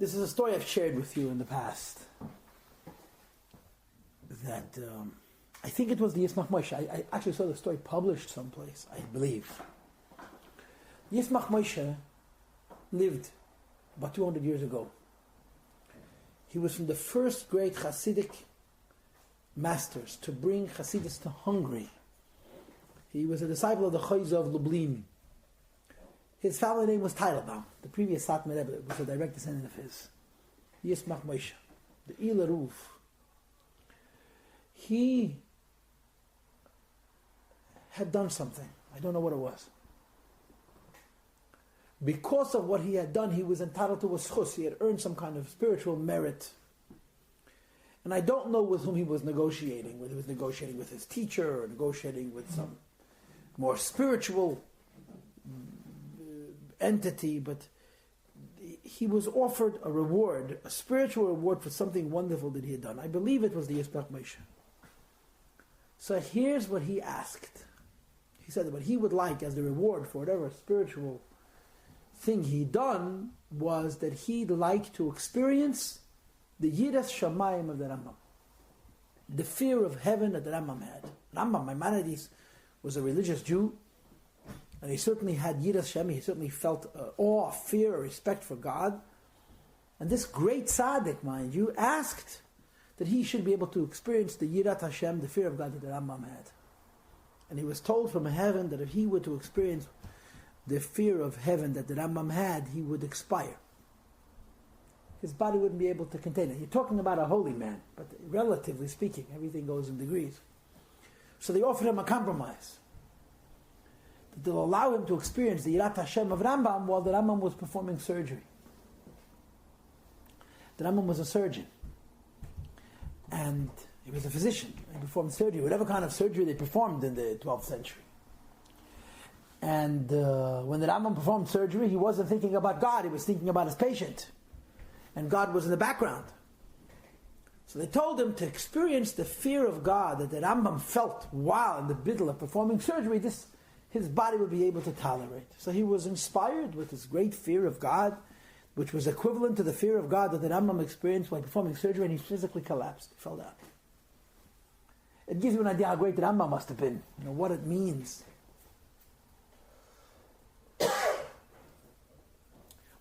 This is a story I've shared with you in the past. That I think it was the Yismach Moshe. I actually saw the story published someplace, I believe. Yismach Moshe lived about 200 years ago. He was from the first great Hasidic masters to bring Hasidus to Hungary. He was a disciple of the Chayza of Lublin. His family name was Teitelbaum. The previous Satmar Rebbe was a direct descendant of his. Yismach Moshe, the Ila Ruf. He had done something. I don't know what it was. Because of what he had done, he was entitled to a schus. He had earned some kind of spiritual merit. And I don't know with whom he was negotiating, whether he was negotiating with his teacher or negotiating with some more spiritual entity, but he was offered a reward, a spiritual reward for something wonderful that he had done. I believe it was the Yismach Moshe. So here's what he asked. He said that what he would like as the reward for whatever spiritual thing he'd done was that he'd like to experience the Yiras Shamayim of the Rambam. The fear of heaven that the Rambam had. Rambam, Maimonides, was a religious Jew, and he certainly had Yiras Shem. He certainly felt awe, fear, respect for God. And this great tzaddik, mind you, asked that he should be able to experience the Yirat Hashem, the fear of God that the Rambam had. And he was told from heaven that if he were to experience the fear of heaven that the Rambam had, he would expire. His body wouldn't be able to contain it. You're talking about a holy man, but relatively speaking, everything goes in degrees. So they offered him a compromise. That they'll allow him to experience the Yirat Hashem of Rambam while the Rambam was performing surgery. The Rambam was a surgeon. And he was a physician. He performed surgery, whatever kind of surgery they performed in the 12th century. And when the Rambam performed surgery, he wasn't thinking about God, he was thinking about his patient. And God was in the background. So they told him to experience the fear of God that the Rambam felt while in the middle of performing surgery, his body would be able to tolerate. So he was inspired with this great fear of God, which was equivalent to the fear of God that the Rambam experienced while performing surgery, and he physically collapsed. He fell down. It gives you an idea how great the Rambam must have been, what it means.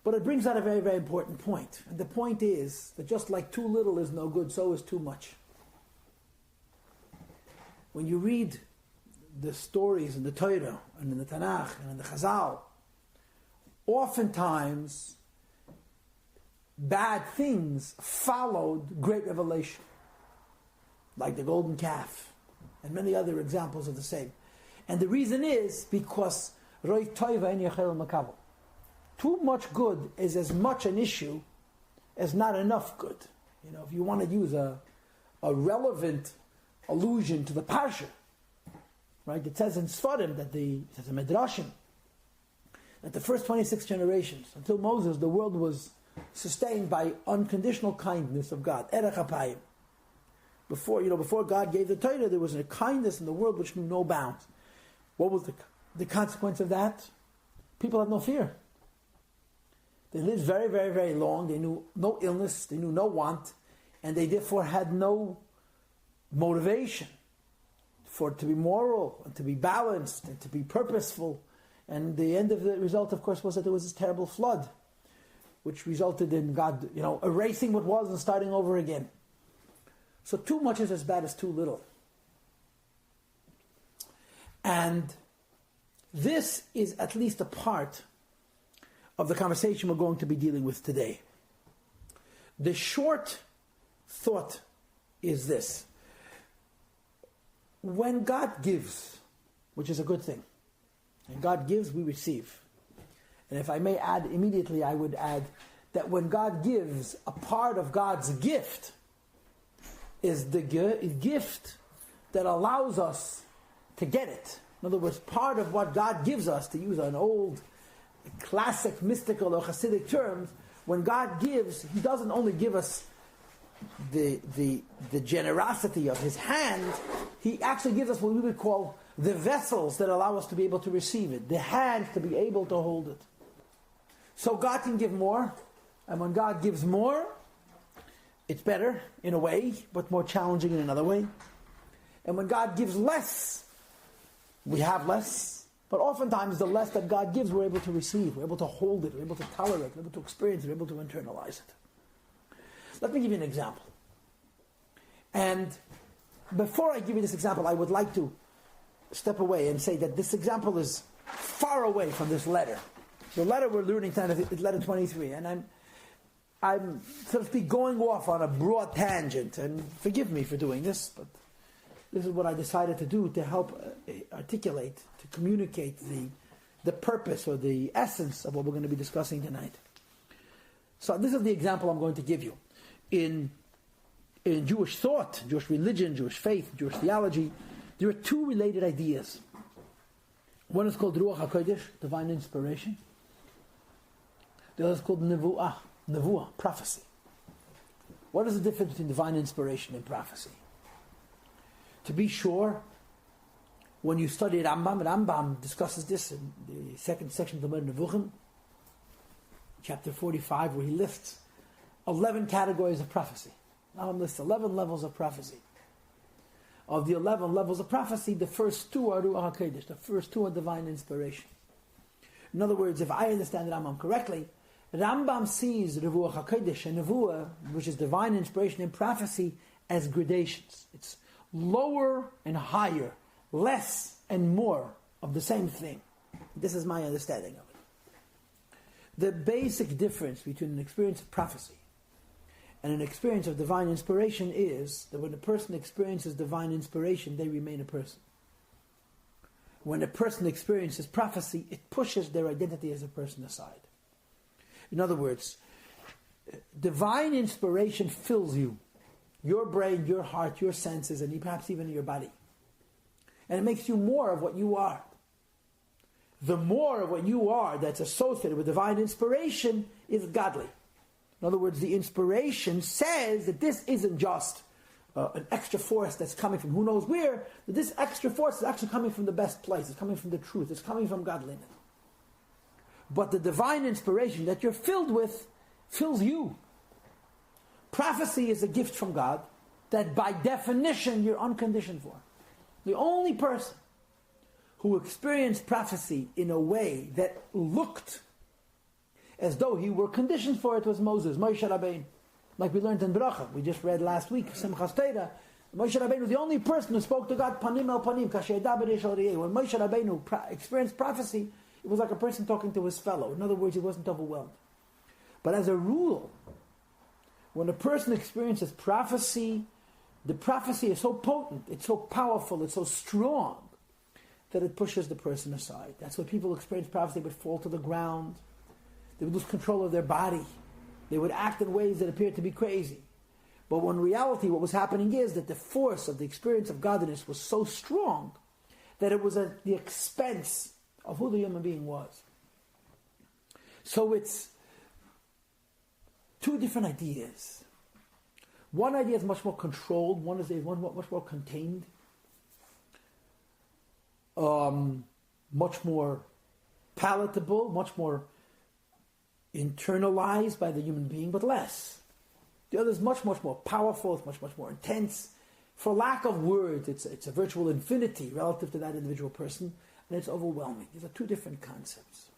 But it brings out a very, very important point. And the point is that just like too little is no good, so is too much. When you read the stories in the Torah and in the Tanakh and in the Chazal, oftentimes bad things followed great revelation, like the golden calf and many other examples of the same. And the reason is because Roi Toiva en Yachel Makabel. Too much good is as much an issue as not enough good. If you want to use a relevant allusion to the Parsha, right? It says in Sfarim that it says in Midrashim that the first 26 generations until Moses, the world was sustained by unconditional kindness of God. Erech Apayim. Before God gave the Torah, there was a kindness in the world which knew no bounds. What was the consequence of that? People had no fear. They lived very, very, very long. They knew no illness. They knew no want. And they therefore had no motivation to be moral and to be balanced and to be purposeful. And the end of the result, of course, was that there was this terrible flood, which resulted in God, erasing what was and starting over again. So too much is as bad as too little. And this is at least a part of the conversation we're going to be dealing with today. The short thought is this. When God gives, which is a good thing, and God gives, we receive. And if I may add immediately, I would add that when God gives, a part of God's gift is the gift that allows us to get it. In other words, part of what God gives us, to use an old classic mystical or Hasidic terms, when God gives, He doesn't only give us the generosity of His hand, He actually gives us what we would call the vessels that allow us to be able to receive it, the hands to be able to hold it. So God can give more, And when God gives more, it's better in a way, but more challenging in another way. And when God gives less, we have less. But oftentimes the less that God gives, we're able to receive, we're able to hold it, we're able to tolerate, we're able to experience it, we're able to internalize it. Let me give you an example. And before I give you this example, I would like to step away and say that this example is far away from this letter. The letter we're learning tonight is letter 23, and I'm, so to speak, going off on a broad tangent, and forgive me for doing this, but this is what I decided to do to help articulate, to communicate the purpose or the essence of what we're going to be discussing tonight. So this is the example I'm going to give you. In Jewish thought, Jewish religion, Jewish faith, Jewish theology, there are two related ideas. One is called Ruach Hakodesh, divine inspiration. The other is called Nevuah, prophecy. What is the difference between divine inspiration and prophecy? To be sure, when you study Rambam discusses this in the second section of the Moreh Nevuchim, chapter 45, where he lists 11 categories of prophecy. Rambam lists 11 levels of prophecy. Of the 11 levels of prophecy, the first two are Ruach HaKodesh, the first two are divine inspiration. In other words, if I understand Rambam correctly, Rambam sees Ruach HaKodesh and Nevuah, which is divine inspiration and prophecy, as gradations. It's lower and higher, less and more of the same thing. This is my understanding of it. The basic difference between an experience of prophecy and an experience of divine inspiration is that when a person experiences divine inspiration, they remain a person. When a person experiences prophecy, it pushes their identity as a person aside. In other words, divine inspiration fills you, your brain, your heart, your senses, and perhaps even your body. And it makes you more of what you are. The more of what you are that's associated with divine inspiration is godly. In other words, the inspiration says that this isn't just an extra force that's coming from who knows where, that this extra force is actually coming from the best place, it's coming from the truth, it's coming from godliness. But the divine inspiration that you're filled with fills you. Prophecy is a gift from God that by definition you're unconditioned for. The only person who experienced prophecy in a way that looked as though he were conditioned for it was Moses, Moshe Rabbeinu. Like we learned in Bracha, we just read last week, Simchas Torah, Moshe Rabbeinu was the only person who spoke to God panim el panim, kasher daber yesh al riyeh. When Moshe Rabbeinu experienced prophecy, it was like a person talking to his fellow. In other words, he wasn't overwhelmed. But as a rule, when a person experiences prophecy, the prophecy is so potent, it's so powerful, it's so strong, that it pushes the person aside. That's when people experience prophecy, they would fall to the ground, they would lose control of their body, they would act in ways that appeared to be crazy. But when in reality what was happening is that the force of the experience of godliness was so strong that it was at the expense of who the human being was. So it's two different ideas. One idea is much more controlled, one is much more contained, much more palatable, much more internalized by the human being, but less. The other is much, much more powerful, it's much, much more intense. For lack of words, it's a virtual infinity relative to that individual person, and it's overwhelming. These are two different concepts.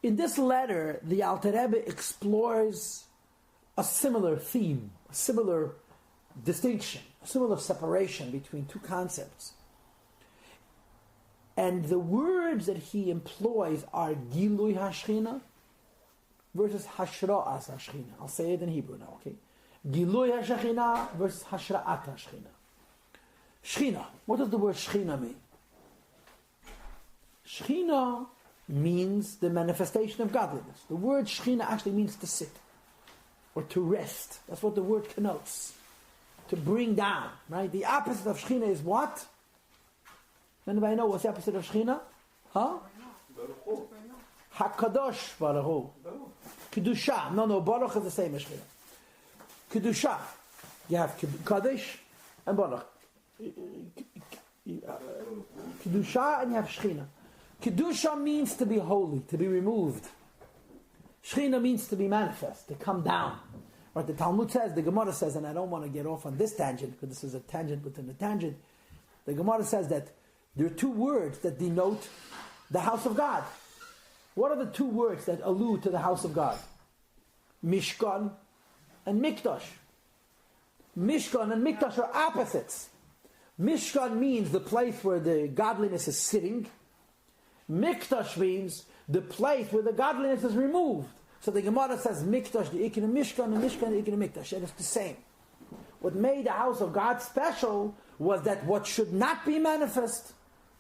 In this letter, the Alter Rebbe explores a similar theme, a similar distinction, a similar separation between two concepts. And the words that he employs are Gilui HaShechina versus Hashra'as HaShechina. I'll say it in Hebrew now, okay? Gilui HaShechina versus Hashra'at HaShechina. Shechina. What does the word Shechina mean? Shechina means the manifestation of godliness. The word Shechina actually means to sit or to rest. That's what the word connotes. To bring down, right? The opposite of Shechina is what? Anybody know what's the opposite of Shechina? Huh? Hakodesh Baruch Hu. Kedusha. No, Baruch is the same as Shechina. Kedusha. You have Kadesh and Baruch. Kedusha and you have Shechina. Kedusha means to be holy, to be removed. Shechina means to be manifest, to come down. Right? The Talmud says, the Gemara says, and I don't want to get off on this tangent, because this is a tangent within a tangent. The Gemara says that there are two words that denote the house of God. What are the two words that allude to the house of God? Mishkan and Mikdash. Mishkan and Mikdash are opposites. Mishkan means the place where the godliness is sitting. Mikdash means the place where the godliness is removed. So the Gemara says Mikdash, the Ikina Mishkan, and Mishkan, the Ikina Mikdash. And it's the same. What made the house of God special was that what should not be manifest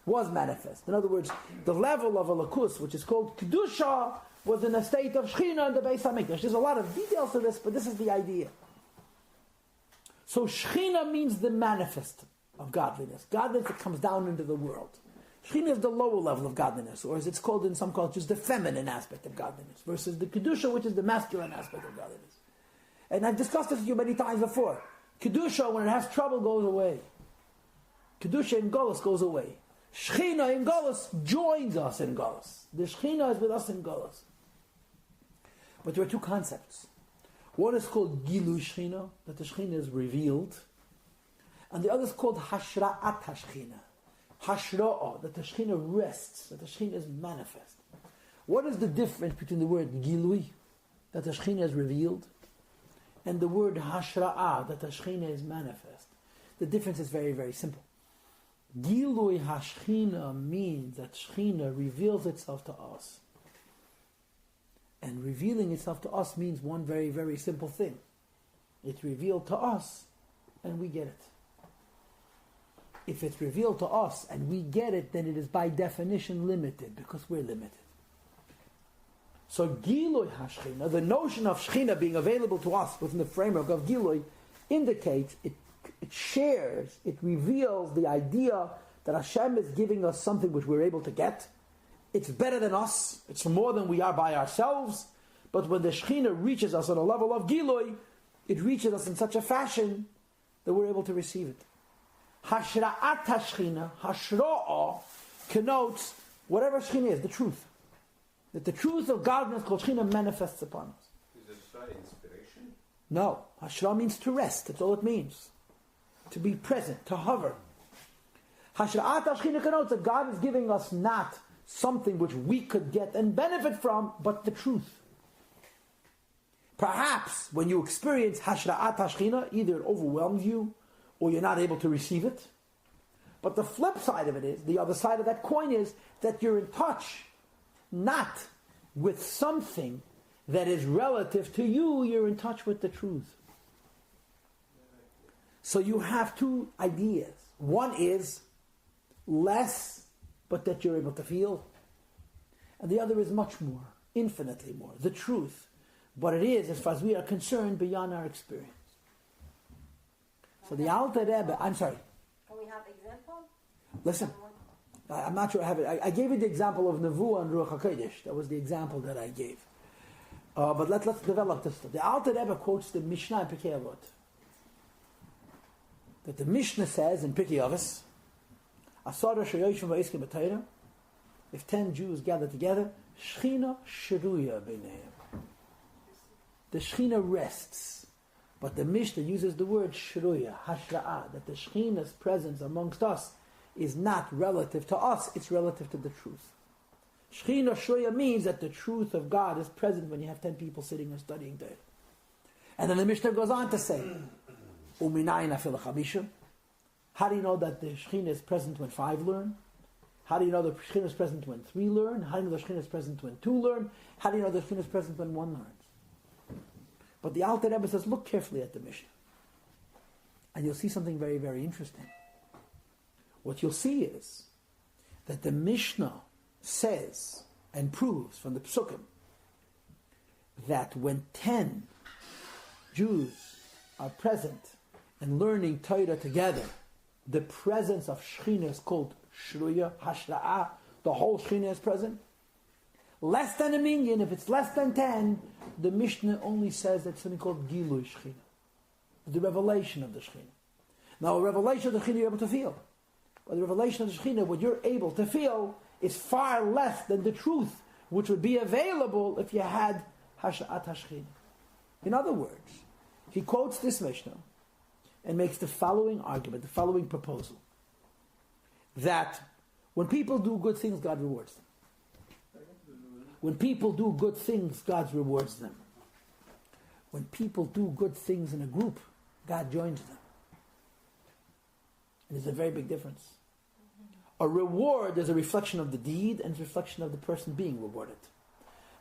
was manifest. In other words, the level of a lakus, which is called Kedusha, was in a state of Shechina in the Beis HaMikdash. There's a lot of details to this, but this is the idea. So Shechina means the manifest of godliness. Godliness that comes down into the world. Shechina is the lower level of godliness, or as it's called in some cultures, the feminine aspect of godliness, versus the Kedusha, which is the masculine aspect of godliness. And I've discussed this with you many times before. Kedusha, when it has trouble, goes away. Kedusha in Golus goes away. Shechina in Golus joins us in Golus. The Shechina is with us in Golus. But there are two concepts. One is called Gilu Shechina, that the Shechina is revealed. And the other is called Hashra'at HaShechina. Hashra'ah, that the Shechina rests, that the Shechina is manifest. What is the difference between the word Gilui, that the Shechina is revealed, and the word Hashra'ah, that the Shechina is manifest? The difference is very, very simple. Gilui HaShechina means that Shechina reveals itself to us. And revealing itself to us means one very, very simple thing. It's revealed to us, and we get it. If it's revealed to us, and we get it, then it is by definition limited, because we're limited. So Gilui HaShechina, the notion of Shechina being available to us within the framework of Gilui, indicates, it shares, it reveals the idea that Hashem is giving us something which we're able to get. It's better than us. It's more than we are by ourselves. But when the Shechina reaches us on a level of Gilui, it reaches us in such a fashion that we're able to receive it. Hashra'at HaShechina, Hashra'ah, connotes whatever Shechina is, the truth. That the truth of godliness called Shechina manifests upon us. Is it inspiration? No. Hashra'ah means to rest. That's all it means. To be present, to hover. Hashra'at HaShechina connotes that God is giving us not something which we could get and benefit from, but the truth. Perhaps when you experience Hashra'at HaShechina, either it overwhelms you or you're not able to receive it. But the flip side of it is, the other side of that coin is that you're in touch not with something that is relative to you, you're in touch with the truth. So you have two ideas. One is less, but that you're able to feel. And the other is much more, infinitely more, the truth. But it is, as far as we are concerned, beyond our experience. So the Alter Rebbe, I'm sorry. Can we have example? Listen, I'm not sure I have it. I gave you the example of Nevuah and Ruach Hakodesh. That was the example that I gave. But let's develop this. The Alter Rebbe quotes the Mishnah in Pirkei Avot. That the Mishnah says in Pirkei Avos, Asara sheyoshim va'iskim b'Torah, if 10 Jews gather together, Shechina sheruya b'neihem. The Shechina rests. But the Mishnah uses the word sheruya, hashra'ah, that the Shechina's presence amongst us is not relative to us, it's relative to the truth. Shechina sheruya means that the truth of God is present when you have 10 people sitting and studying Torah. And then the Mishnah goes on to say, Uminayin afil chamisha. How do you know that the Shechina is present when 5 learn? How do you know the Shechina is present when 3 learn? How do you know the Shechina is present when 2 learn? How do you know the Shechina is present when 1 learns? But the Alter Rebbe says, look carefully at the Mishnah. And you'll see something very, very interesting. What you'll see is that the Mishnah says and proves from the Psukim that when 10 Jews are present and learning Torah together, the presence of Shechina is called Shruya, Hashra'ah, the whole Shechina is present. Less than a minyan, if it's less than 10, the Mishnah only says that something called Gilui Shechina, the revelation of the Shechina. Now, a revelation of the Shechina you're able to feel. But the revelation of the Shechina, what you're able to feel, is far less than the truth, which would be available if you had Hashra'at Hashchina. In other words, he quotes this Mishnah and makes the following argument, the following proposal, that when people do good things, God rewards them. When people do good things, God rewards them. When people do good things in a group, God joins them. And there's a very big difference. A reward is a reflection of the deed and a reflection of the person being rewarded.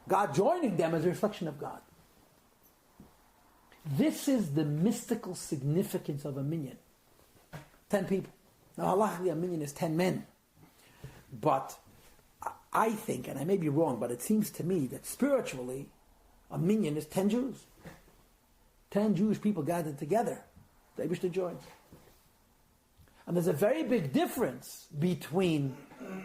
God joining them is a reflection of God. This is the mystical significance of a minyan. 10 people. Now, halachically, a minyan is 10 men. But I think, and I may be wrong, but it seems to me that spiritually, a minyan is 10 Jews. 10 Jewish people gathered together. They wish to join. And there's a very big difference between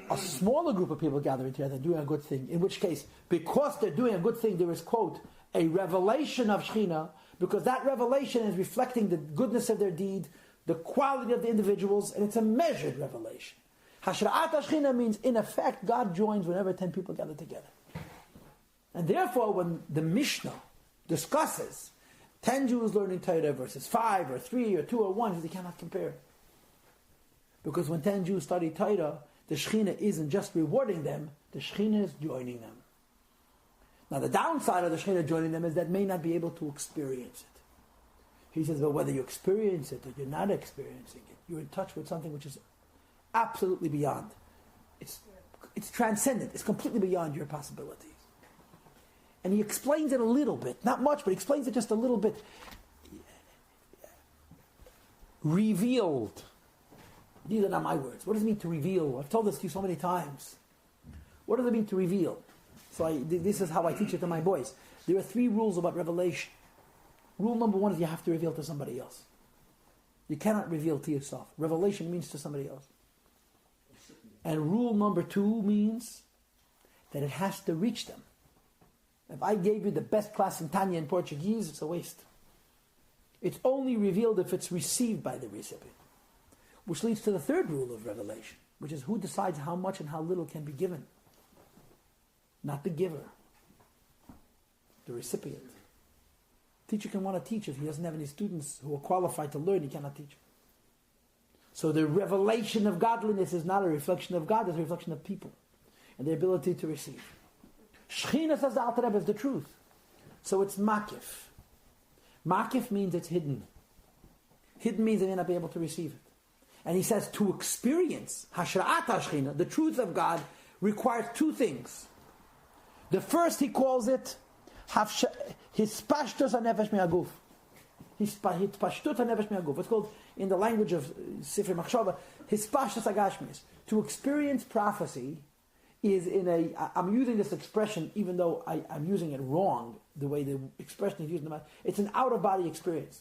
a smaller group of people gathering together doing a good thing, in which case, because they're doing a good thing, there is, quote, a revelation of Shekhinah, because that revelation is reflecting the goodness of their deed, the quality of the individuals, and it's a measured revelation. Hashra'at Hashchina means, in effect, God joins whenever 10 people gather together. And therefore, when the Mishnah discusses 10 Jews learning Torah versus 5 or 3 or 2 or 1, they cannot compare. Because when 10 Jews study Torah, the Shekhinah isn't just rewarding them, the Shekhinah is joining them. Now the downside of the Shekhinah joining them is that may not be able to experience it. He says, but whether you experience it or you're not experiencing it, you're in touch with something which is absolutely beyond. It's transcendent. It's completely beyond your possibilities. And he explains it a little bit. Not much, but he explains it just a little bit. Revealed. These are not my words. What does it mean to reveal? I've told this to you so many times. What does it mean to reveal? So this is how I teach it to my boys. There are 3 rules about revelation. Rule number 1 is you have to reveal to somebody else. You cannot reveal to yourself. Revelation means to somebody else. And rule number 2 means that it has to reach them. If I gave you the best class in Tanya in Portuguese, it's a waste. It's only revealed if it's received by the recipient. Which leads to the 3rd rule of revelation, which is who decides how much and how little can be given. Not the giver. The recipient. Teacher can want to teach if he doesn't have any students who are qualified to learn, he cannot teach. So the revelation of godliness is not a reflection of God, it's a reflection of people and their ability to receive. Shekhinah, says the Alter Rebbe, is the truth. So it's makif. Makif means it's hidden. Hidden means they may not be able to receive it. And he says to experience Hashra'at Hashchina, the truth of God, requires 2 things. The first, he calls it Hispashtus HaNefesh Me'aguf. Hispashtut HaNefesh Me'aguf. It's called, in the language of Sifrei Machshava, Hispashtus HaGashmis. To experience prophecy is I'm using this expression even though I'm using it wrong, the way the expression is used in the Bible. It's an out-of-body experience.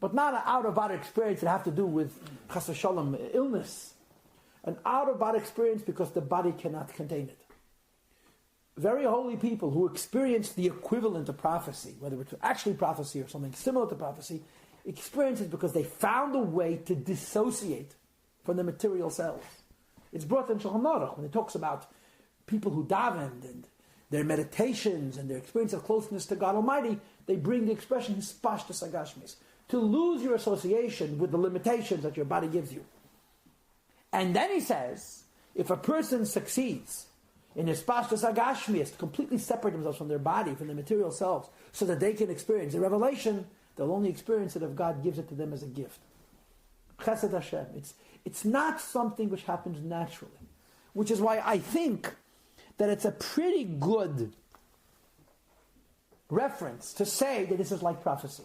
But not an out-of-body experience that have to do with chas v'shalom, illness. An out-of-body experience because the body cannot contain it. Very holy people who experience the equivalent of prophecy, whether it's actually prophecy or something similar to prophecy, experience it because they found a way to dissociate from the material selves. It's brought in Shulchan Aruch when it talks about people who davened and their meditations and their experience of closeness to God Almighty. They bring the expression hispashtus agashmis, to lose your association with the limitations that your body gives you. And then he says, if a person succeeds in hispashtus agashmis, to completely separate themselves from their body, from their material selves, so that they can experience the revelation, they'll only experience it if God gives it to them as a gift. Chesed Hashem. It's not something which happens naturally. Which is why I think that it's a pretty good reference to say that this is like prophecy.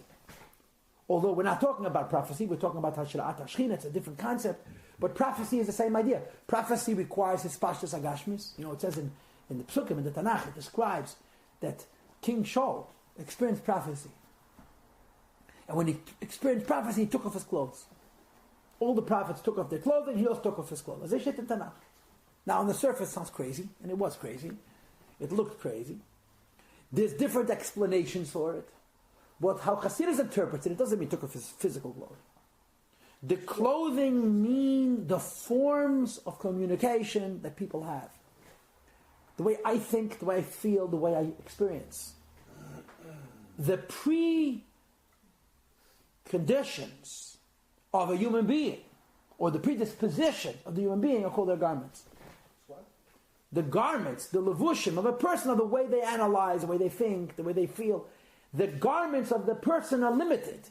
Although we're not talking about prophecy, we're talking about Hashra'at Hashchina, it's a different concept, but prophecy is the same idea. Prophecy requires hispashtus agashmis. It says in the Psukim, in the Tanakh, it describes that King Shaul experienced prophecy. And when he experienced prophecy, he took off his clothes. All the prophets took off their clothing, he also took off his clothes. As they said in Tanakh. Now on the surface it sounds crazy, and it was crazy. It looked crazy. There's different explanations for it. But how Hasidus interprets it doesn't mean he took off his physical clothing. The clothing mean the forms of communication that people have. The way I think, the way I feel, the way I experience. the preconditions of a human being, or the predisposition of the human being, are called their garments. What? The garments, the levushim of a person, are the way they analyze, the way they think, the way they feel. The garments of the person are limited.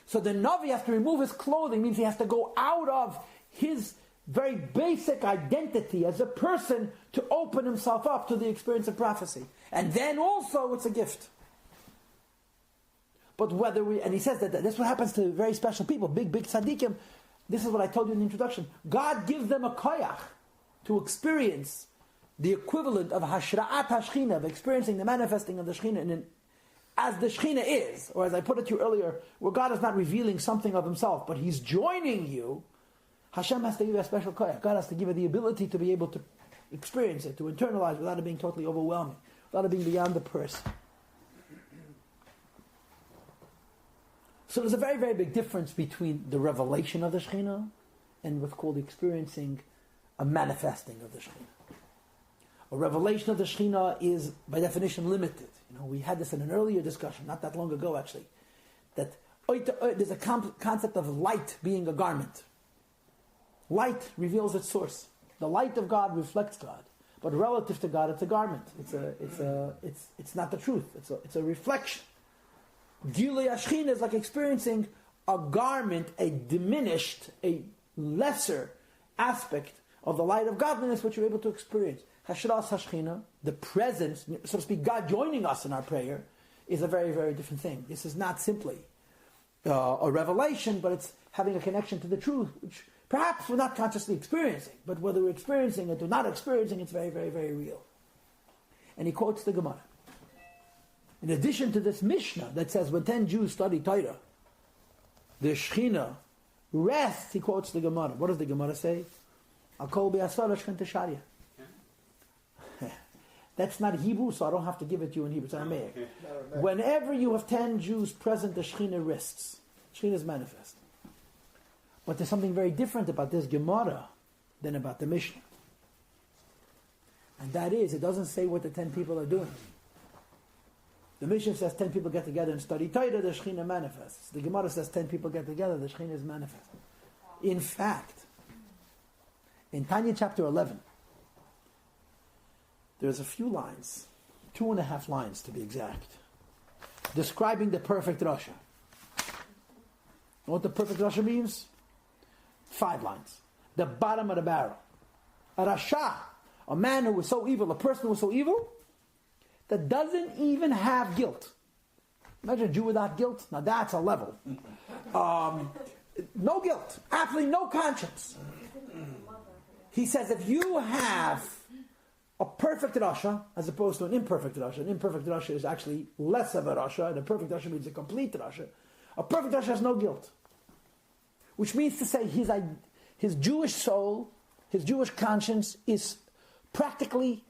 So the Navi has to remove his clothing, means he has to go out of his very basic identity as a person to open himself up to the experience of prophecy. And then also it's a gift. But and he says that that's what happens to very special people, big tzaddikim. This is what I told you in the introduction. God gives them a koyach to experience the equivalent of hashra'at hashchina, of experiencing the manifesting of the shchina as the shchina is, or as I put it to you earlier, where God is not revealing something of himself, but he's joining you. Hashem has to give you a special koyach. God has to give you the ability to be able to experience it, to internalize without it being totally overwhelming, without it being beyond the person. So there's a very, very big difference between the revelation of the Shekhinah and what's called experiencing a manifesting of the Shekhinah. A revelation of the Shekhinah is, by definition, limited. We had this in an earlier discussion, not that long ago actually, that there's a concept of light being a garment. Light reveals its source. The light of God reflects God, but relative to God, it's a garment. It's not the truth. It's a reflection. Gilui Ashchina is like experiencing a garment, a diminished, a lesser aspect of the light of godliness, which you're able to experience. Hashras Hashchina, the presence, so to speak, God joining us in our prayer, is a very, very different thing. This is not simply a revelation, but it's having a connection to the truth, which perhaps we're not consciously experiencing, but whether we're experiencing it or not experiencing, it's very, very, very real. And he quotes the Gemara. In addition to this Mishnah that says when 10 Jews study Torah, the Shechina rests, he quotes the Gemara. What does the Gemara say? Akol be'asara shchenta sharia. That's not Hebrew, so I don't have to give it to you in Hebrew. It's Aramaic. Whenever you have 10 Jews present, the Shechina rests. Shechina is manifest. But there's something very different about this Gemara than about the Mishnah. And that is, it doesn't say what the 10 people are doing. The Mishnah says 10 people get together and study Torah, the Shekhinah manifests. The Gemara says 10 people get together, the Shekhinah is manifest. In fact, in Tanya chapter 11, there's a few lines, 2.5 lines to be exact, describing the perfect Rasha. You know what the perfect Rasha means? 5 lines. The bottom of the barrel. A Rasha, a man who was so evil, a person who was so evil, that doesn't even have guilt. Imagine a Jew without guilt. Now that's a level. No guilt. Absolutely no conscience. He says if you have a perfect Rasha, as opposed to an imperfect Rasha, an imperfect Rasha is actually less of a Rasha, and a perfect Rasha means a complete Rasha. A perfect Rasha has no guilt. Which means to say his Jewish soul, his Jewish conscience is practically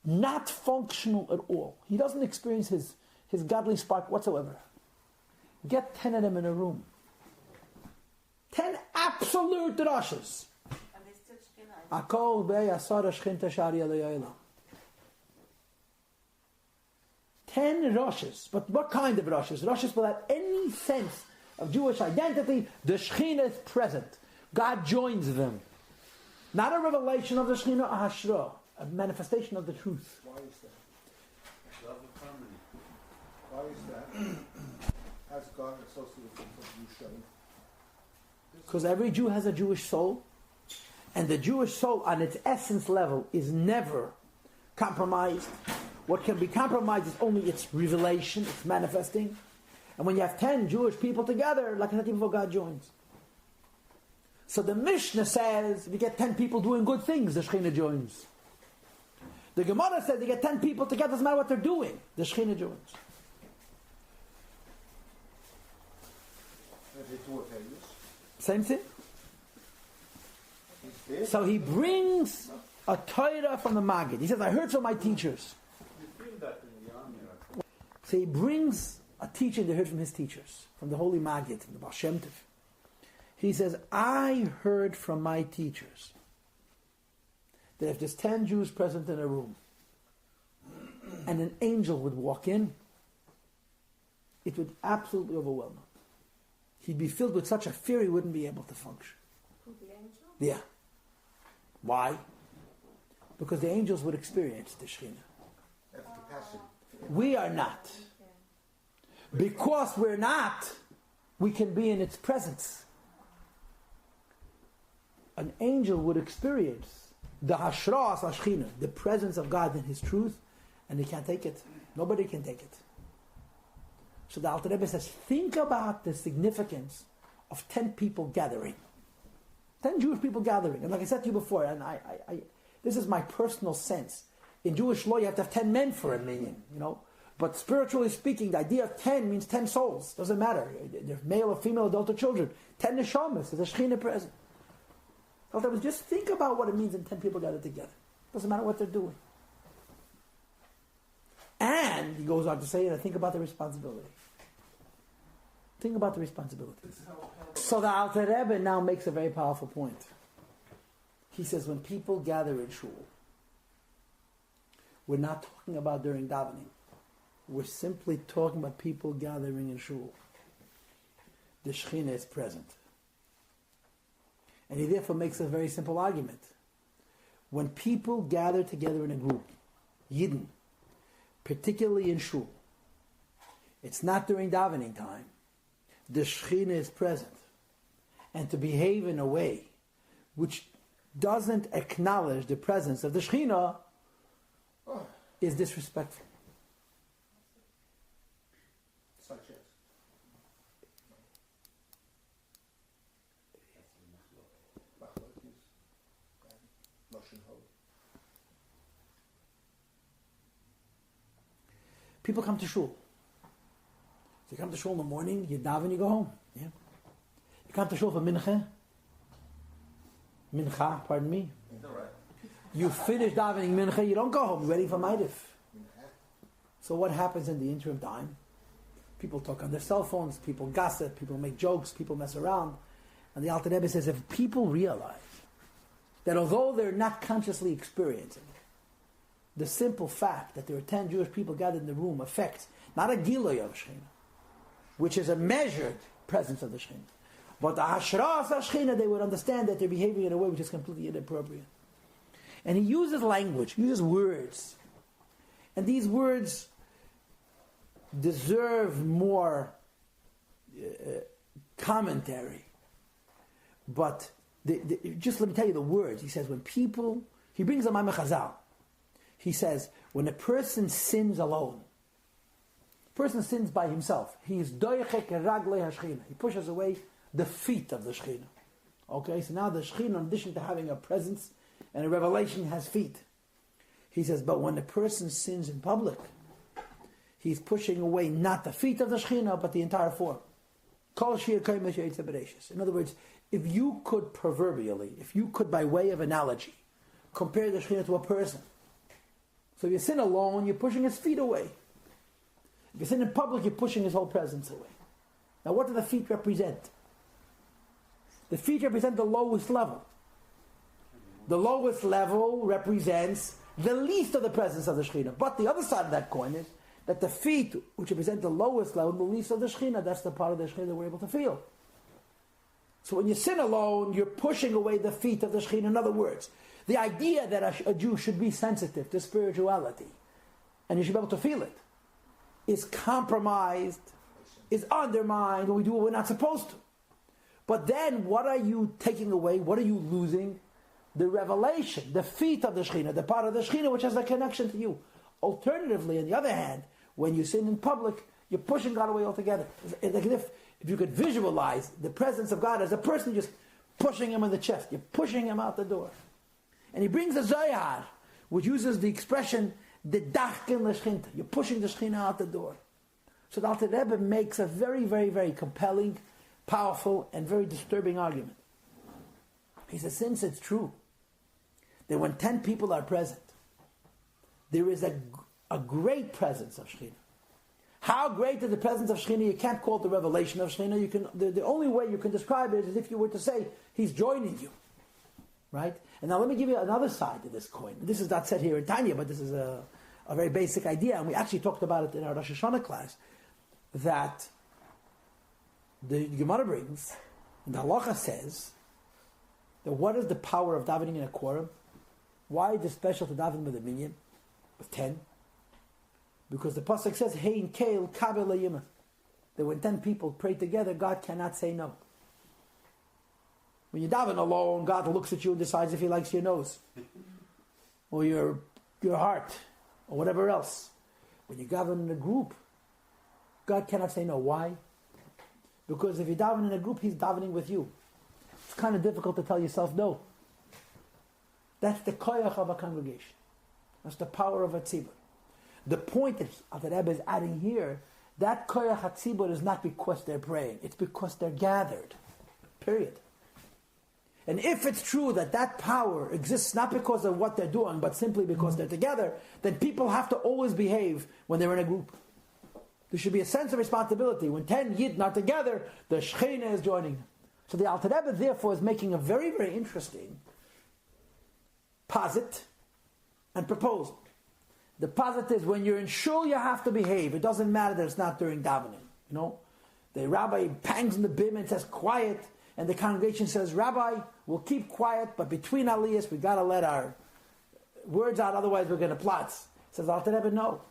not functional at all. He doesn't experience his godly spark whatsoever. Get 10 of them in a room. 10 absolute Rashas. Akol be'asara shchenta sharia le'ayla. 10 Rashas. But what kind of Rashas? Rashas without any sense of Jewish identity. The Shekhinah is present. God joins them. Not a revelation of the Shekhinah, a hashra. A manifestation of the truth. Why is that? Love of harmony. Why is that? Has God associated with Jewish? Because every Jew has a Jewish soul, and the Jewish soul on its essence level is never compromised. What can be compromised is only its revelation, its manifesting. And when you have 10 Jewish people together, like nothing before God joins. So the Mishnah says, if you get 10 people doing good things, the Shekhinah joins. The Gemara says they get 10 people together, doesn't matter what they're doing. The Shekhinah joins. Same thing. So he brings a Torah from the Maggid. He says, I heard from my teachers. So he brings a teaching that he heard from his teachers, from the Holy Maggid, from the Baal Shem Tov. He says, I heard from my teachers that if there's 10 Jews present in a room and an angel would walk in, it would absolutely overwhelm him. He'd be filled with such a fear he wouldn't be able to function. The angel? Yeah. Why? Because the angels would experience the Shekhinah. Have capacity. We are not. Because we're not, we can be in its presence. An angel would experience the Hashras Hashchina, the presence of God in His truth, and they can't take it. Nobody can take it. So the Alter Rebbe says, think about the significance of 10 people gathering. 10 Jewish people gathering. And like I said to you before, and I this is my personal sense. In Jewish law, you have to have 10 men for a minyan, But spiritually speaking, the idea of 10 means 10 souls. Doesn't matter. They're male or female, adult or children. 10 neshamas. There's a Shekhinah present. So just think about what it means when 10 people gather together. Doesn't matter what they're doing. And he goes on to say, think about the responsibility. Think about the responsibility. So the Alter Rebbe now makes a very powerful point. He says, when people gather in shul, we're not talking about during davening. We're simply talking about people gathering in shul. The Shekhinah is present. And he therefore makes a very simple argument. When people gather together in a group, Yidden, particularly in shul, it's not during davening time. The Shekhinah is present. And to behave in a way which doesn't acknowledge the presence of the Shekhinah is disrespectful. Such as? People come to shul. So you come to shul in the morning, you daven, you go home. Yeah. You come to shul for mincha, pardon me. You finish davening mincha, you don't go home, you're waiting for Maidif. So what happens in the interim time? People talk on their cell phones, people gossip, people make jokes, people mess around. And the Alter Rebbe says, if people realize that although they're not consciously experiencing the simple fact that there are 10 Jewish people gathered in the room affects not a Giloy of Shekhinah, which is a measured presence of the Shekhinah, but the Hashras Shekhinah, they would understand that they're behaving in a way which is completely inappropriate. And he uses language, he uses words. And these words deserve more commentary. But just let me tell you the words. He says, when people, he brings a Maimon Chazal. He says, when a person sins alone, a person sins by himself, he is doichek raglei hashchina. He pushes away the feet of the Shekhinah. Okay, so now the Shekhinah, in addition to having a presence and a revelation, has feet. He says, but when a person sins in public, he's pushing away not the feet of the Shekhinah, but the entire form. In other words, if you could proverbially, if you could by way of analogy, compare the Shekhinah to a person. So if you sin alone, you're pushing his feet away. If you sin in public, you're pushing his whole presence away. Now what do the feet represent? The feet represent the lowest level. The lowest level represents the least of the presence of the Shekhinah. But the other side of that coin is that the feet, which represent the lowest level, the least of the Shekhinah, that's the part of the Shekhinah that we're able to feel. So when you sin alone, you're pushing away the feet of the Shekhinah. In other words, the idea that a Jew should be sensitive to spirituality and you should be able to feel it is compromised, is undermined when we do what we're not supposed to. But then what are you taking away? What are you losing? The revelation, the feet of the Shekhinah, the part of the Shekhinah which has a connection to you. Alternatively, on the other hand, when you sin in public, you're pushing God away altogether. It's like if you could visualize the presence of God as a person just pushing him in the chest. You're pushing him out the door. And he brings a Zohar, which uses the expression, the dachken l'shchinta. You're pushing the Shekhinah out the door. So the Alter Rebbe makes a very, very, very compelling, powerful, and very disturbing argument. He says, since it's true that when 10 people are present, there is a great presence of Shekhinah. How great is the presence of Shekhinah? You can't call it the revelation of Shekhinah. The only way you can describe it is if you were to say, he's joining you. Right? And now let me give you another side to this coin. This is not said here in Tanya, but this is a very basic idea, and we actually talked about it in our Rosh Hashanah class. that the Gemara brings, and the halacha says, that what is the power of davening in a quorum? Why is it special to daven with a minyan, with 10? Because the pasuk says, Hein keil kabel layimah. That when 10 people pray together, God cannot say no. When you daven alone, God looks at you and decides if He likes your nose, or your heart, or whatever else. When you daven in a group, God cannot say no. Why? Because if you daven in a group, He's davening with you. It's kind of difficult to tell yourself no. That's the koyach of a congregation. That's the power of a tzibur. The point that the Rebbe is adding here, that koyach hatzibur is not because they're praying. It's because they're gathered. Period. And if it's true that that power exists not because of what they're doing, but simply because they're together, then people have to always behave when they're in a group. There should be a sense of responsibility. When 10 Yidden are together, the Shechina is joining them. So the Alter Rebbe, therefore, is making a very, very interesting posit and proposal. The posit is when you're in shul, you have to behave. It doesn't matter that it's not during davening. You know, the rabbi bangs on the bim and says, quiet. And the congregation says, Rabbi, we'll keep quiet, but between aliyahs, we got to let our words out, otherwise we're going to platz. Says Alter Rebbe, no.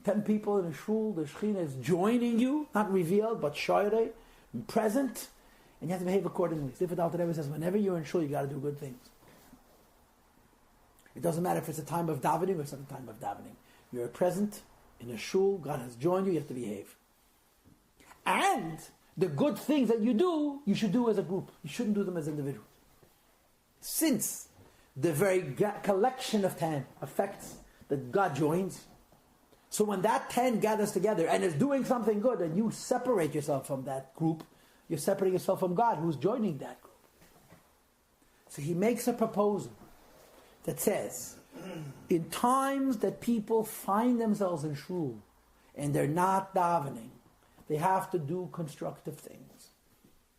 10 people in a shul, the Shechina is joining you, not revealed, but shoyrei, present, and you have to behave accordingly. Different Alter Rebbe says, whenever you're in shul, you got to do good things. It doesn't matter if it's a time of davening or it's not a time of davening. You're present in a shul, God has joined you, you have to behave. And the good things that you do, you should do as a group. You shouldn't do them as individuals. Since the very collection of 10 affects that God joins, so when that 10 gathers together and is doing something good and you separate yourself from that group, you're separating yourself from God who's joining that group. So he makes a proposal that says, in times that people find themselves in shul and they're not davening, they have to do constructive things.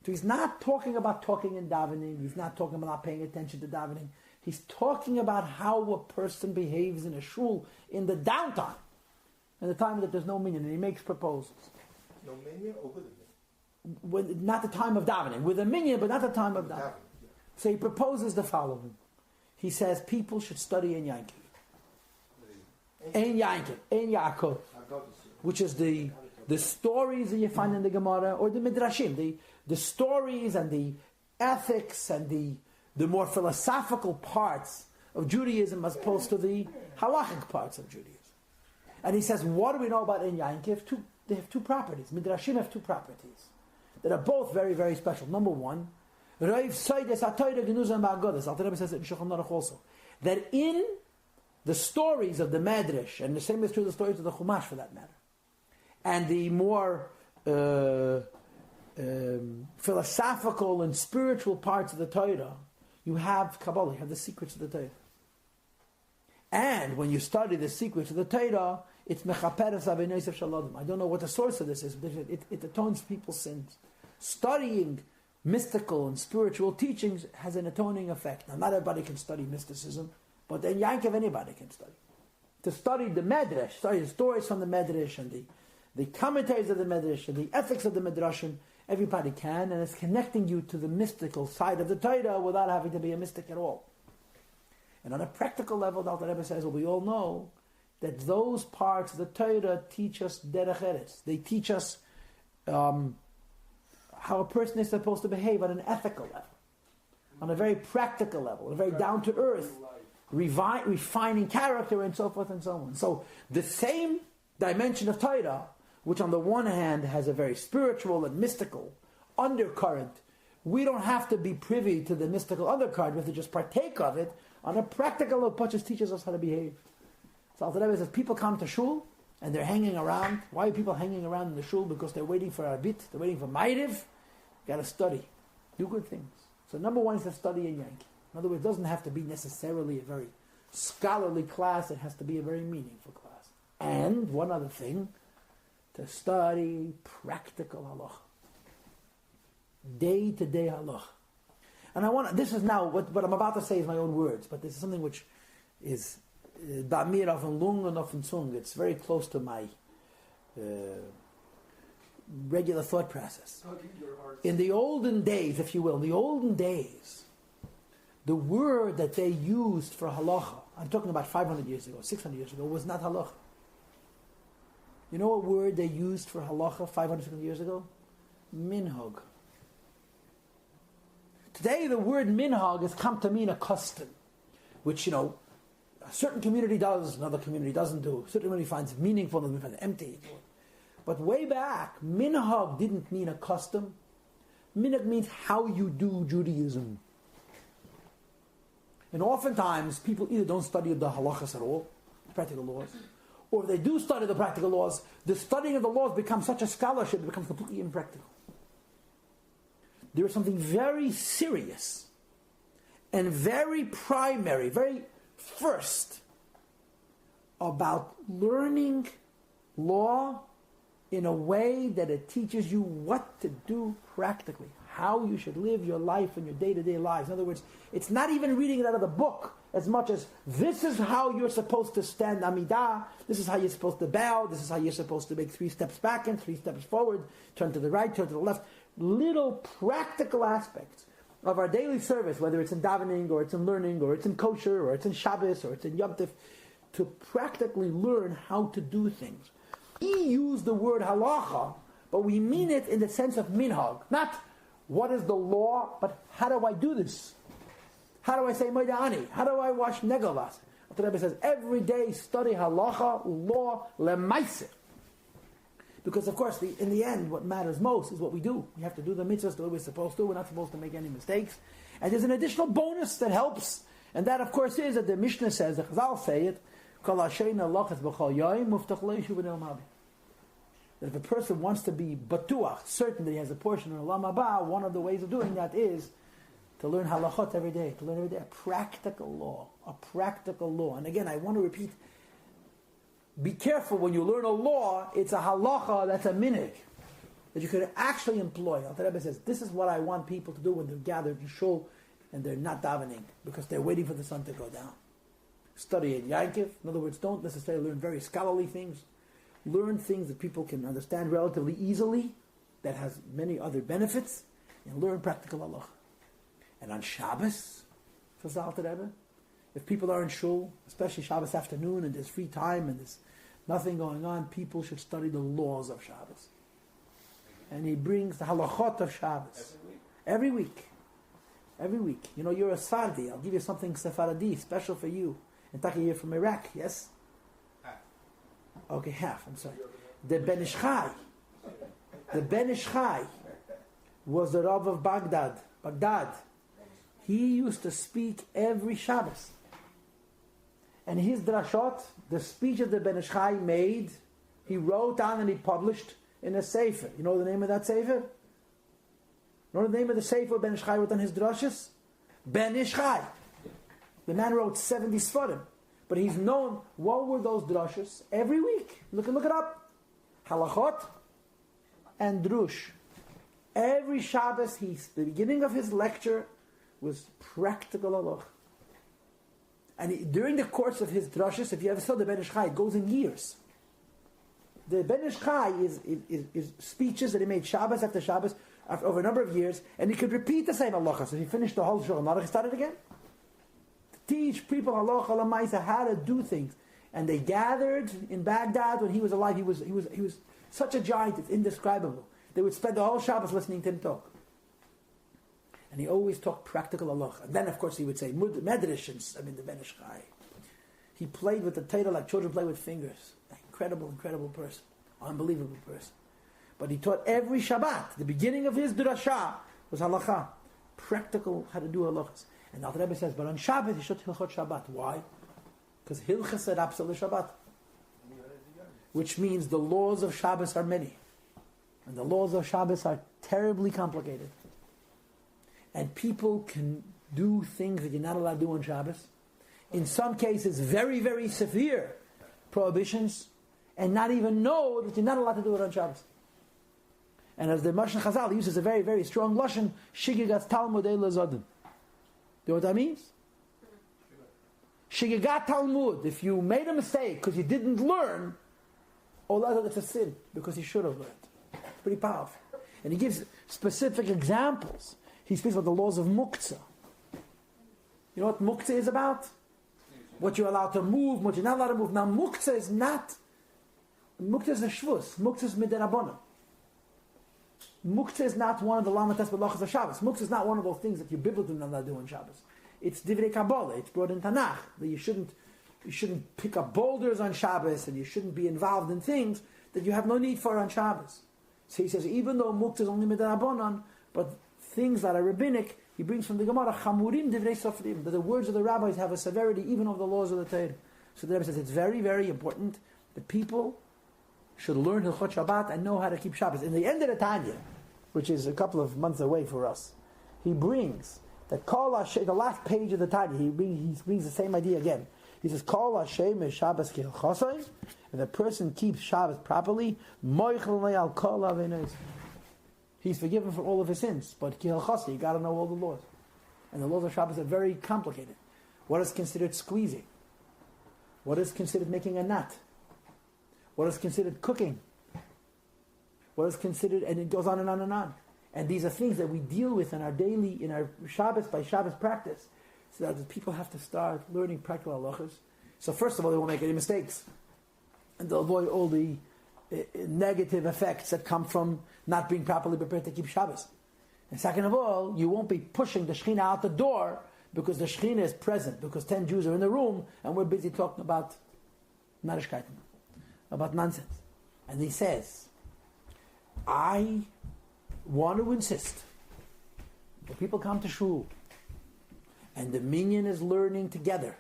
So he's not talking about talking and davening. He's not talking about not paying attention to davening. He's talking about how a person behaves in a shul in the downtime, in the time that there's no minyan, and he makes proposals. No minyan or with a minyan? When, not the time of davening. With a minyan, but not the time of davening. Yeah. So he proposes the following. He says people should study in Yankiv. In Yankiv, in Yaakov, which is the stories that you find in the Gemara, or the Midrashim, the stories and the ethics and the more philosophical parts of Judaism as opposed to the halachic parts of Judaism. And he says, what do we know about In Yankiv? They have two properties. Midrashim have two properties that are both very, very special. Number one, Alter Rebbe says it in Shulchan Aruch also, that in the stories of the Medrash, and the same is true of the stories of the Chumash for that matter, and the more philosophical and spiritual parts of the Torah, you have Kabbalah, you have the secrets of the Torah. And when you study the secrets of the Torah, it's Mechaperes Avnei Shaladim. I don't know what the source of this is, but it atones people's sins. Studying mystical and spiritual teachings has an atoning effect. Now, not everybody can study mysticism, but in Yankiv anybody can study. To study the Medrash, study the stories from the Medrash and the commentaries of the Medrash and the ethics of the Midrashim, everybody can, and it's connecting you to the mystical side of the Torah without having to be a mystic at all. And on a practical level, the Alter Rebbe says, well, we all know that those parts of the Torah teach us derech eretz. They teach us how a person is supposed to behave on an ethical level, on a very practical level, a very down-to-earth, refining character, and so forth and so on. So the same dimension of Torah, which on the one hand has a very spiritual and mystical undercurrent, we don't have to be privy to the mystical undercurrent, we have to just partake of it. On a practical level, it just teaches us how to behave. So Alter Rebbe says, people come to shul, and they're hanging around. Why are people hanging around in the shul? Because they're waiting for Arbit, they're waiting for Ma'ariv. Got to study. Do good things. So number one is to study in Yankee. In other words, it doesn't have to be necessarily a very scholarly class, it has to be a very meaningful class. And one other thing, to study practical halacha. Day-to-day halacha. And this is now, what I'm about to say is my own words, but this is something which is Ba'mir auf den Lung und auf den Zung. It's very close to my regular thought process. Tugging your heart. In the olden days, if you will, the word that they used for halacha, I'm talking about 500 years ago, 600 years ago, was not halacha. You know what word they used for halacha 500, 600 years ago? Minhag. Today the word minhag has come to mean a custom, which, a certain community does, another community doesn't do. A certain community finds meaningful, another finds empty. But way back, minhag didn't mean a custom. Minhag means how you do Judaism. And oftentimes, people either don't study the halachas at all, the practical laws, or if they do study the practical laws, the studying of the laws becomes such a scholarship, it becomes completely impractical. There is something very serious and very primary, very first, about learning law in a way that it teaches you what to do practically, how you should live your life in your day-to-day lives. In other words, it's not even reading it out of the book as much as this is how you're supposed to stand Amidah, this is how you're supposed to bow, this is how you're supposed to make 3 steps back and 3 steps forward, turn to the right, turn to the left. Little practical aspects of our daily service, whether it's in davening, or it's in learning, or it's in kosher, or it's in Shabbos, or it's in Yom Tov, to practically learn how to do things. We use the word halacha, but we mean it in the sense of minhag. Not what is the law, but how do I do this? How do I say Moed Ani? How do I wash negavas? The Rabbi says, every day study halacha, law, lemaiseh. Because of course, in the end, what matters most is what we do. We have to do the mitzvahs the way we're supposed to. We're not supposed to make any mistakes. And there's an additional bonus that helps. And that, of course, is that the Mishnah says, the Chazal say it, that if a person wants to be batuach, certain that he has a portion in Olam Haba, one of the ways of doing that is to learn halachot every day, to learn every day a practical law. And again, I want to repeat, be careful when you learn a law, it's a halacha that's a minhag, that you could actually employ. The Rebbe says, this is what I want people to do when they're gathered in shul and they're not davening, because they're waiting for the sun to go down. Study at Yankiv. In other words, don't necessarily learn very scholarly things. Learn things that people can understand relatively easily, that has many other benefits, and learn practical halacha. And on Shabbos, says the Alter Rebbe, if people are in shul, especially Shabbos afternoon, and there's free time and there's nothing going on, people should study the laws of Shabbos. And he brings the halachot of Shabbos. Every week. You're a Sephardi. I'll give you something Sephardi, special for you. And Taki, you're from Iraq, yes? Half. Okay, half, I'm sorry. The Ben Ish Chai was the Rav of Baghdad. He used to speak every Shabbos. And his drashot, the speech that the Ben Ish Chai made, he wrote down and he published in a sefer. You know the name of that sefer? You know the name of the sefer Ben Ish Chai wrote on his drashos? Ben Ish Chai. The man wrote 70 Sfarim. But he's known, what were those drashos? Every week. Look it up. Halachot and drush. Every Shabbos, the beginning of his lecture was practical halach. And during the course of his drashos, if you ever saw the Ben Ish Chai, it goes in years. The Ben Ish Chai is speeches that he made Shabbos after Shabbos over a number of years, and he could repeat the same halacha. So he finished the whole Shulchan Aruch, he started again. To teach people halacha l'maisa how to do things. And they gathered in Baghdad when he was alive. He was such a giant, it's indescribable. They would spend the whole Shabbos listening to him talk. And he always talked practical halacha. And then, of course, he would say medrash, the Ben Ish Chai. He played with the Torah like children play with fingers. An incredible person. Unbelievable person. But he taught every Shabbat. The beginning of his drasha was halacha. Practical, how to do halachas. And the Alter Rebbe says, but on Shabbat, he should hilchot Shabbat. Why? Because hilchas are absolute Shabbat. Which means the laws of Shabbos are many. And the laws of Shabbos are terribly complicated. And people can do things that you're not allowed to do on Shabbos. In some cases, very, very severe prohibitions, and not even know that you're not allowed to do it on Shabbos. And as the Mashon Chazal uses a very, very strong lashon, shigigat Talmud elazadim. You know what that means? Shigigat Talmud. If you made a mistake because you didn't learn, it's a sin because you should have learned. pretty powerful. And he gives specific examples. He speaks about the laws of muktzah. You know what muktzah is about? What you're allowed to move, what you're not allowed to move. Now muktzah is not, muktzah is a shvus. Muktzah is miderabbanan. Muktzah is not one of the lamatas belachas of Shabbos. Muktzah is not one of those things that you're biblically not allowed to do on Shabbos. It's divrei Kabbalah. It's brought in Tanakh that you shouldn't pick up boulders on Shabbos, and you shouldn't be involved in things that you have no need for on Shabbos. So he says, even though muktzah is only midrabanan, but things that are rabbinic, he brings from the Gemara, chamurim divrei sofrim, that the words of the rabbis have a severity even of the laws of the Torah. So the Rebbe says it's very, very important that people should learn Hilchot Shabbat and know how to keep Shabbos. In the end of the Tanya, which is a couple of months away for us, he brings that Kol Hashem, the last page of the Tanya, he brings the same idea again. He says, Kol Hashem is Shabbos Kehilchosai, if a person keeps Shabbos properly, Moichel Al Kol Avenos. He's forgiven for all of his sins, but Kehilchosai, you got to know all the laws. And the laws of Shabbos are very complicated. What is considered squeezing? What is considered making a knot? What is considered cooking? What is considered, and it goes on and on and on. And these are things that we deal with in our Shabbos by Shabbos practice. So that people have to start learning practical halachas. So first of all, they won't make any mistakes. And they'll avoid all the negative effects that come from not being properly prepared to keep Shabbos. And second of all, you won't be pushing the Shekhinah out the door because the Shekhinah is present, because 10 Jews are in the room and we're busy talking about narishkeiten, about nonsense. And he says, I want to insist that people come to shul and the minyan is learning together.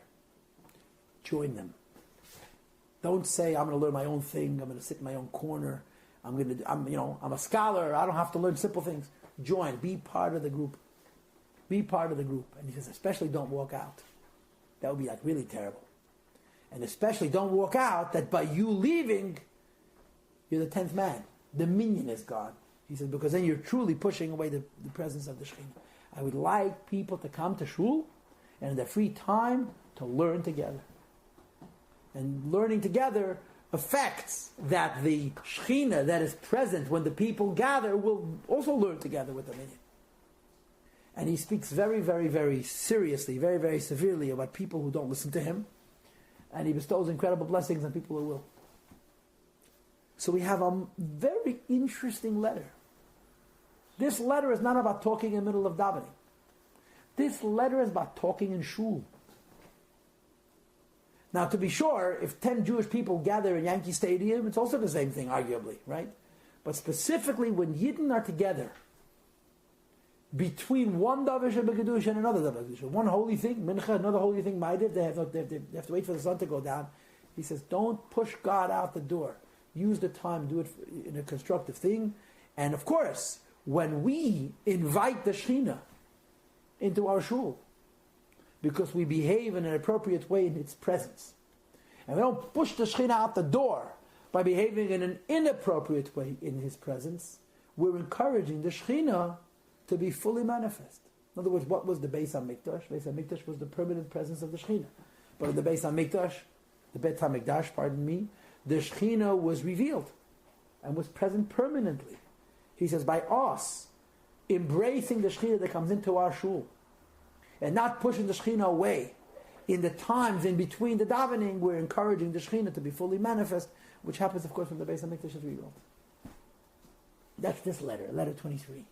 Join them. Don't say, I'm going to learn my own thing, I'm going to sit in my own corner, I'm a scholar, I don't have to learn simple things. Join, be part of the group. Be part of the group. And he says, especially don't walk out. That would be like really terrible. And especially don't walk out that by you leaving, you're the 10th man. The minyan is gone. He says, because then you're truly pushing away the presence of the Shekhinah. I would like people to come to shul and in their free time to learn together. And learning together affects that the Shekhinah that is present when the people gather will also learn together with the minyan. And he speaks very, very, very seriously, very, very severely about people who don't listen to him. And he bestows incredible blessings on people who will. So we have a very interesting letter. This letter is not about talking in the middle of davening. This letter is about talking in shul. Now, to be sure, if 10 Jewish people gather in Yankee Stadium, it's also the same thing, arguably, right? But specifically, when Yidden are together, between one Davish and Bekedush and another Davish, one holy thing, Mincha, another holy thing, Ma'adir, they have to wait for the sun to go down. He says, don't push God out the door. Use the time, do it in a constructive thing. And of course, when we invite the Shekhinah into our shul, because we behave in an appropriate way in its presence, and we don't push the Shekhinah out the door by behaving in an inappropriate way in his presence, we're encouraging the Shekhinah to be fully manifest. In other words, what was the Beis HaMikdash? Beis HaMikdash was the permanent presence of the Shekhinah. But in the Beis HaMikdash, the Bet HaMikdash, the Shekhinah was revealed and was present permanently. He says, by us embracing the Shekhinah that comes into our shul and not pushing the Shekhinah away in the times in between the davening, we're encouraging the Shekhinah to be fully manifest, which happens, of course, when the Beis HaMikdash is rebuilt. That's this letter 23.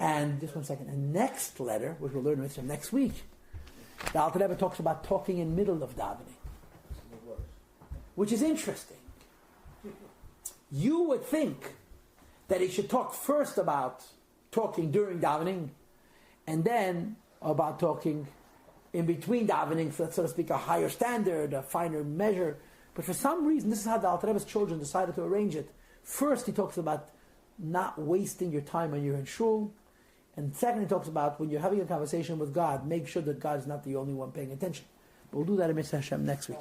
And just 1 second. The next letter, which we'll learn with him next week, the Alter Rebbe talks about talking in middle of davening, which is interesting. You would think that he should talk first about talking during davening, and then about talking in between davening, so to speak, a higher standard, a finer measure. But for some reason, this is how the Alter Rebbe's children decided to arrange it. First, he talks about not wasting your time when you're in shul, and second, he talks about when you're having a conversation with God, make sure that God is not the only one paying attention. But we'll do that in Mitzvah Hashem next week.